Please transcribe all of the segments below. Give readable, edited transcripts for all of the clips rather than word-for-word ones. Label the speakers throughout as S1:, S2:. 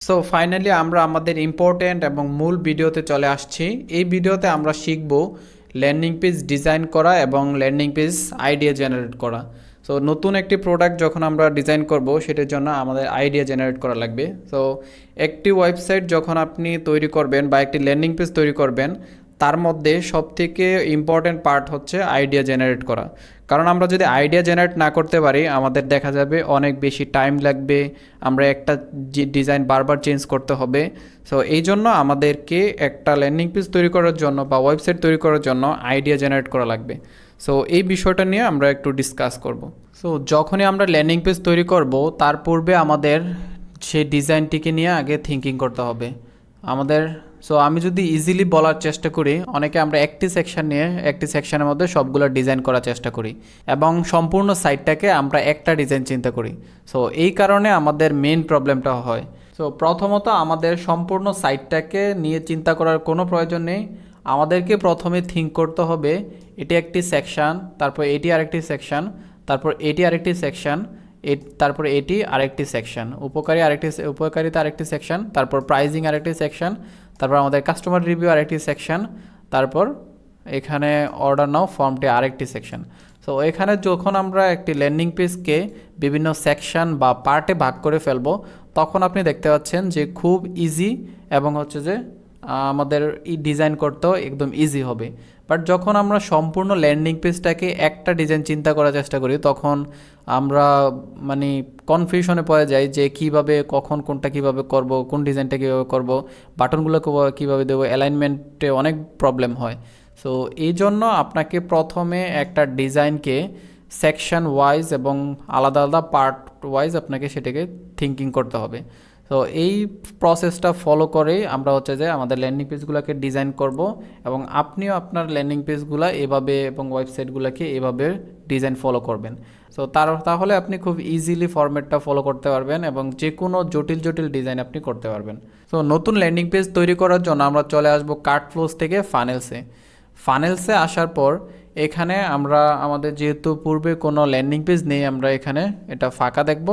S1: So finally আমরা আমাদের important এবং মূল ভিডিওতে চলে আসছি। এই ভিডিওতে আমরা শিখব ল্যান্ডিং পেজ ডিজাইন করা এবং ল্যান্ডিং পেজ আইডিয়া জেনারেট করা। সো নতুন একটি প্রোডাক্ট যখন আমরা ডিজাইন করব সেটার জন্য আমাদের আইডিয়া জেনারেট করা লাগবে। সো একটি ওয়েবসাইট যখন আপনি তৈরি করবেন বা একটি ল্যান্ডিং পেজ তৈরি করবেন, তার মধ্যে সবথেকে ইম্পর্ট্যান্ট পার্ট হচ্ছে আইডিয়া জেনারেট করা। কারণ আমরা যদি আইডিয়া জেনারেট না করতে পারি, আমাদের দেখা যাবে অনেক বেশি টাইম লাগবে, আমরা একটা ডিজাইন বারবার চেঞ্জ করতে হবে। সো এই জন্য আমাদেরকে একটা ল্যান্ডিং পেজ তৈরি করার জন্য বা ওয়েবসাইট তৈরি করার জন্য আইডিয়া জেনারেট করা লাগবে। সো এই বিষয়টা নিয়ে আমরা একটু ডিসকাস করব। সো যখনই আমরা ল্যান্ডিং পেজ তৈরি করব, তার পূর্বে আমাদের সেই ডিজাইনটিকে নিয়ে আগে থিঙ্কিং করতে হবে আমাদের। সো আমি যদি ইজিলি বলার চেষ্টা করি, অনেকে আমরা একটি সেকশন নিয়ে একটি সেকশনের মধ্যে সবগুলো ডিজাইন করার চেষ্টা করি এবং সম্পূর্ণ সাইটটাকে আমরা একটা ডিজাইন চিন্তা করি। সো এই কারণে আমাদের মেইন প্রবলেমটা হয়। সো প্রথমত আমাদের সম্পূর্ণ সাইটটাকে নিয়ে চিন্তা করার কোনো প্রয়োজন নেই। আমাদেরকে প্রথমে থিঙ্ক করতে হবে এটি একটি সেকশন, তারপর এটি আরেকটি সেকশন, তারপর এটি আরেকটি সেকশন, তারপর এটি আরেকটি সেকশন, উপকারিতা আরেকটি সেকশন, তারপর প্রাইজিং আরেকটি সেকশন, তারপর আমাদের কাস্টমার রিভিউ আরেকটি সেকশন, তারপর এখানে অর্ডার নাও ফর্মটি আরেকটি সেকশন। সো এখানে যখন আমরা একটি ল্যান্ডিং পেজকে বিভিন্ন সেকশন বা পার্টে ভাগ করে ফেলবো, তখন আপনি দেখতে পাচ্ছেন যে খুব ইজি এবং হচ্ছে যে আমাদের ডিজাইন করতেও একদম ইজি হবে। বাট যখন আমরা সম্পূর্ণ ল্যান্ডিং পেজটাকে একটা ডিজাইন চিন্তা করার চেষ্টা করি, তখন আমরা মানে কনফিউশনে পড়ে যাই যে কিভাবে কখন কোনটা কিভাবে করব, কোন ডিজাইনটা কীভাবে করব, বাটনগুলো কীভাবে দেবো, অ্যালাইনমেন্টে অনেক প্রবলেম হয়। সো এই জন্য আপনাকে প্রথমে একটা ডিজাইনকে সেকশন ওয়াইজ এবং আলাদা আলাদা পার্ট ওয়াইজ আপনাকে সেটাকে থিঙ্কিং করতে হবে। তো এই প্রসেসটা ফলো করেই আমরা হচ্ছে যে আমাদের ল্যান্ডিং পেজগুলোকে ডিজাইন করব এবং আপনিও আপনার ল্যান্ডিং পেজগুলো এভাবে এবং ওয়েবসাইটগুলোকে এভাবে ডিজাইন ফলো করবেন। সো তাহলে আপনি খুব ইজিলি ফরম্যাটটা ফলো করতে পারবেন এবং যে কোনো জটিল জটিল ডিজাইন আপনি করতে পারবেন। সো নতুন ল্যান্ডিং পেজ তৈরি করার জন্য আমরা চলে আসবো কার্ট ফ্লোস থেকে ফানেলসে আসার পর এখানে আমরা আমাদের যেহেতু পূর্বে কোনো ল্যান্ডিং পেজ নেই, আমরা এখানে এটা ফাঁকা দেখব।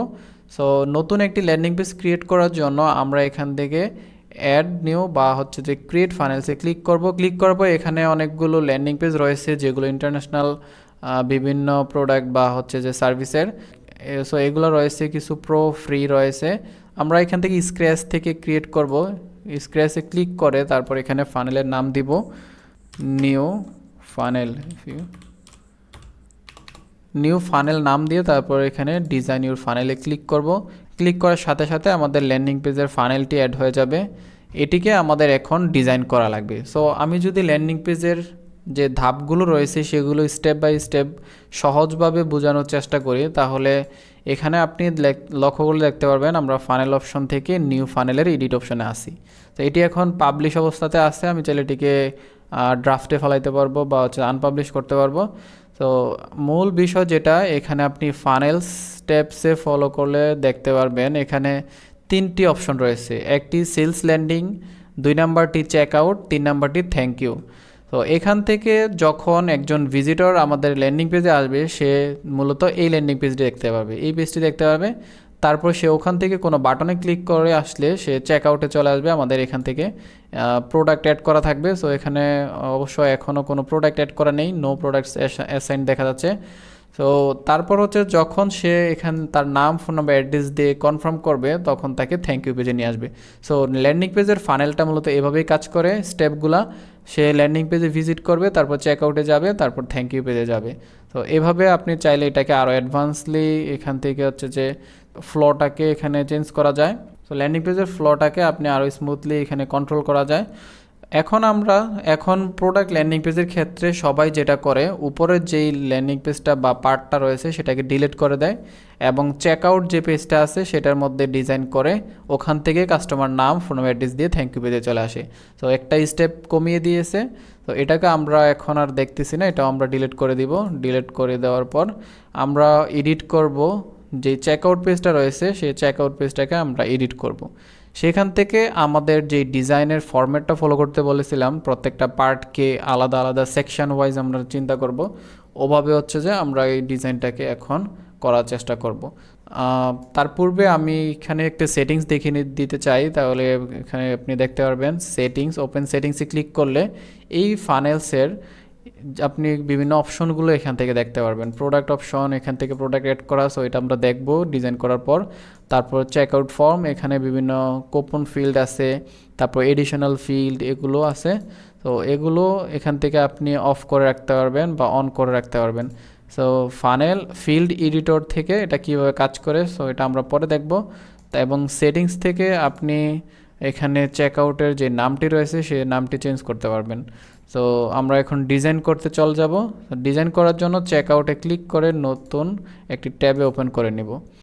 S1: সো নতুন একটি ল্যান্ডিং পেজ ক্রিয়েট করার জন্য আমরা এখান থেকে অ্যাড নিউ বা হচ্ছে যে ক্রিয়েট ফানেলসে ক্লিক করব। ক্লিক করব, এখানে অনেকগুলো ল্যান্ডিং পেজ রয়েছে যেগুলো ইন্টারন্যাশনাল বিভিন্ন প্রোডাক্ট বা হচ্ছে যে সার্ভিসের। সো এগুলো রয়েছে, কিছু প্রো ফ্রি রয়েছে। আমরা এখান থেকে স্ক্র্যাচ থেকে ক্রিয়েট করব। স্ক্র্যাচে ক্লিক করে তারপর এখানে ফানেলের নাম দিব নিউ ফানেল নাম দিয়ে তারপর এখানে ডিজাইন ইউর ফানেলে ক্লিক করব। ক্লিক করার সাথে সাথে আমাদের ল্যান্ডিং পেজের ফানেলটি অ্যাড হয়ে যাবে। এটিকে আমাদের এখন ডিজাইন করা লাগবে। সো আমি যদি ল্যান্ডিং পেজের যে ধাপগুলো রয়েছে সেগুলো স্টেপ বাই স্টেপ সহজভাবে বোঝানোর চেষ্টা করি, তাহলে এখানে আপনি লক্ষ্য করলে দেখতে পারবেন আমরা ফানেল অপশন থেকে নিউ ফানেলের এডিট অপশনে আসি। তো এটি এখন পাবলিশ অবস্থাতে আছে। আমি চাইলে এটিকে ড্রাফটে ফেলাইতে পারবো বা হচ্ছে আনপাবলিশ করতে পারবো। তো মূল বিষয় যেটা, এখানে আপনি ফানেল স্টেপসে ফলো করলে দেখতে পারবেন এখানে তিনটি অপশন রয়েছে। একটি সেলস ল্যান্ডিং, 2 নাম্বারটি চেক আউট, 3 নাম্বারটি থ্যাংক ইউ। তো এখান থেকে যখন একজন ভিজিটর আমাদের ল্যান্ডিং পেজে আসবে, সে মূলত এই ল্যান্ডিং পেজটি দেখতে পারবে, এই পেজটি দেখতে পারবে। তারপর সে ওখান থেকে কোনো বাটনে ক্লিক করে আসলে সে চেক আউটে চলে আসবে। আমাদের এখান থেকে প্রোডাক্ট অ্যাড করা থাকবে। সো এখানে অবশ্য এখনও কোনো প্রোডাক্ট অ্যাড করা নেই, নো প্রোডাক্টস অ্যাসাইন দেখা যাচ্ছে। সো তারপর হচ্ছে যখন সে তার নাম, ফোন নাম্বার, অ্যাড্রেস দিয়ে কনফার্ম করবে, তখন তাকে থ্যাংক ইউ পেজে নিয়ে আসবে। সো ল্যান্ডিং পেজের ফানেলটা মূলত এভাবেই কাজ করে। স্টেপগুলা, সে ল্যান্ডিং পেজে ভিজিট করবে, তারপর চেক আউটে যাবে, তারপর থ্যাংক ইউ পেজে যাবে। তো এভাবে আপনি চাইলে এটাকে আরও অ্যাডভান্সলি এখান থেকে হচ্ছে যে ফ্লোটাকে এখানে চেঞ্জ করা যায়। সো ল্যান্ডিং পেজের ফ্লোটাকে আপনি আরও স্মুথলি এখানে কন্ট্রোল করা যায়। এখন প্রোডাক্ট ল্যান্ডিং পেজের ক্ষেত্রে সবাই যেটা করে, উপরের যেই ল্যান্ডিং পেজটা বা পার্টটা রয়েছে সেটাকে ডিলিট করে দেয় এবং চেক আউট যে পেজটা আছে সেটার মধ্যে ডিজাইন করে ওখান থেকে কাস্টমার নাম, ফোন অ্যাড্রেস দিয়ে থ্যাংক ইউ পেজে চলে আসে। তো একটা স্টেপ কমিয়ে দিয়েছে। তো এটাকে আমরা এখন আর দেখতেছি না, এটাও আমরা ডিলিট করে দিব। ডিলিট করে দেওয়ার পর আমরা এডিট করব, যে চেক আউট পেজটা রয়েছে সেই চেক আউট পেজটাকে আমরা এডিট করব। সেখান থেকে আমাদের যে ডিজাইনের ফরম্যাটটা ফলো করতে বলেছিলাম, প্রত্যেকটা পার্টকে আলাদা আলাদা সেকশন ওয়াইজ আমরা চিন্তা করব, ওভাবে হচ্ছে যে আমরা এই ডিজাইনটাকে এখন করার চেষ্টা করব। তার পূর্বে আমি এখানে একটা সেটিংস দেখিয়ে দিতে চাই, তাহলে এখানে আপনি দেখতে পারবেন সেটিংস, ওপেন সেটিংসে ক্লিক করলে এই ফানেলসের আপনি বিভিন্ন অপশনগুলো এখান থেকে দেখতে পারবেন। প্রোডাক্ট অপশন, এখান থেকে প্রোডাক্ট অ্যাড করা, সো এটা আমরা দেখব ডিজাইন করার পর। তারপর চেক আউট ফর্ম, এখানে বিভিন্ন কুপন ফিল্ড আছে, তারপর এডিশনাল ফিল্ড এগুলো আছে। তো এগুলো এখান থেকে আপনি অফ করে রাখতে পারবেন বা অন করে রাখতে পারবেন। সো ফানেল ফিল্ড এডিটর থেকে এটা কিভাবে কাজ করে, সো এটা আমরা পরে দেখব। তা এবং সেটিংস থেকে আপনি এখানে চেকআউটের যে নামটি রয়েছে সেই নামটি চেঞ্জ করতে পারবেন। সো আমরা এখন ডিজাইন করতে চলে যাব। ডিজাইন করার জন্য চেকআউটে ক্লিক করে নতুন একটি ট্যাবে ওপেন করে নিব।